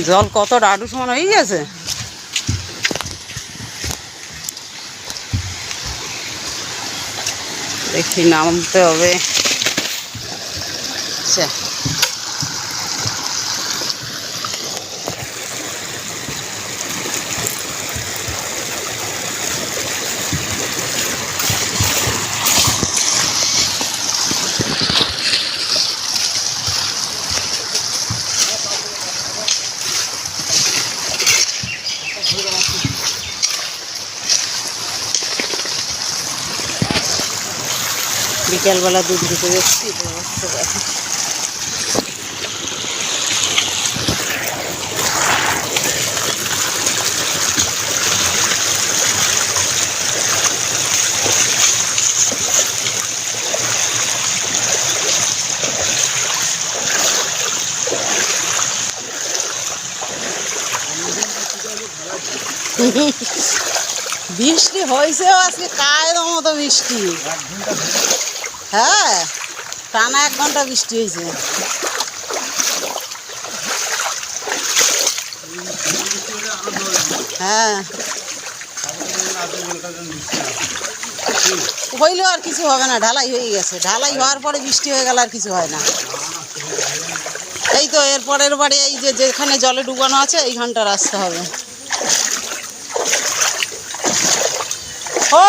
জল কত ডাডু সমান হয়ে গেছে। দেখি নামতে হবে। আচ্ছা বিকেলবেলা দুধ দিতে যাচ্ছি। বৃষ্টি হয়েছে আজকে কায়ের মতো বৃষ্টি। হ্যাঁ টানা 1 ঘন্টা বৃষ্টি হয়েছে। হ্যাঁ হইলেও আর কিছু হবে না, ঢালাই হয়ে গেছে। ঢালাই হওয়ার পরে বৃষ্টি হয়ে গেল আর কিছু হয় না। এই তো এর পরের বাড়ি এই যে যেখানে জলে ডুবানো আছে এইখানটা রাস্তা হবে। ও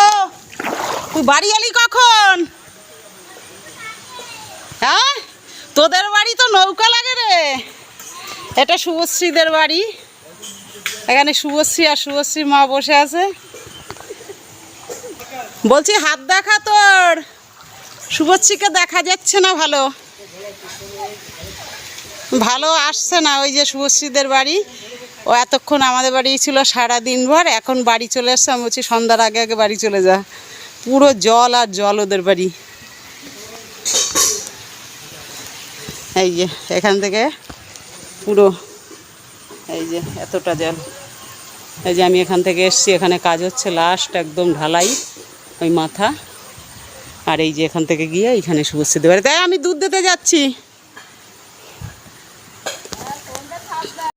তুই বাড়ি এলি কখন? হ্যাঁ তোদের বাড়ি তো নৌকা লাগে রে। এটা শুভশ্রীদের বাড়ি। এখানে শুভশ্রী আর শুভশ্রীর মা বসে আছে। বলছি হাত দেখা তোর। শুভশ্রীকে দেখা যাচ্ছে না, ভালো ভালো আসছে না। ওই যে শুভশ্রীদের বাড়ি, ও এতক্ষণ আমাদের বাড়ি ছিল সারাদিনভর, এখন বাড়ি চলে আসছে। আমি বলছি সন্ধ্যার আগে আগে বাড়ি চলে যা। পুরো জল আর জল ওদের বাড়ি। এই যে এখান থেকে পুরো এই যে এতটা জল। এই যে আমি এখান থেকে এসছি, এখানে কাজ হচ্ছে লাস্ট একদম ঢালাই ওই মাথা। আর এই যে এখান থেকে গিয়ে এইখানে শুভশ্রীদের বাড়ি। তাই আমি দুধ দিতে যাচ্ছি।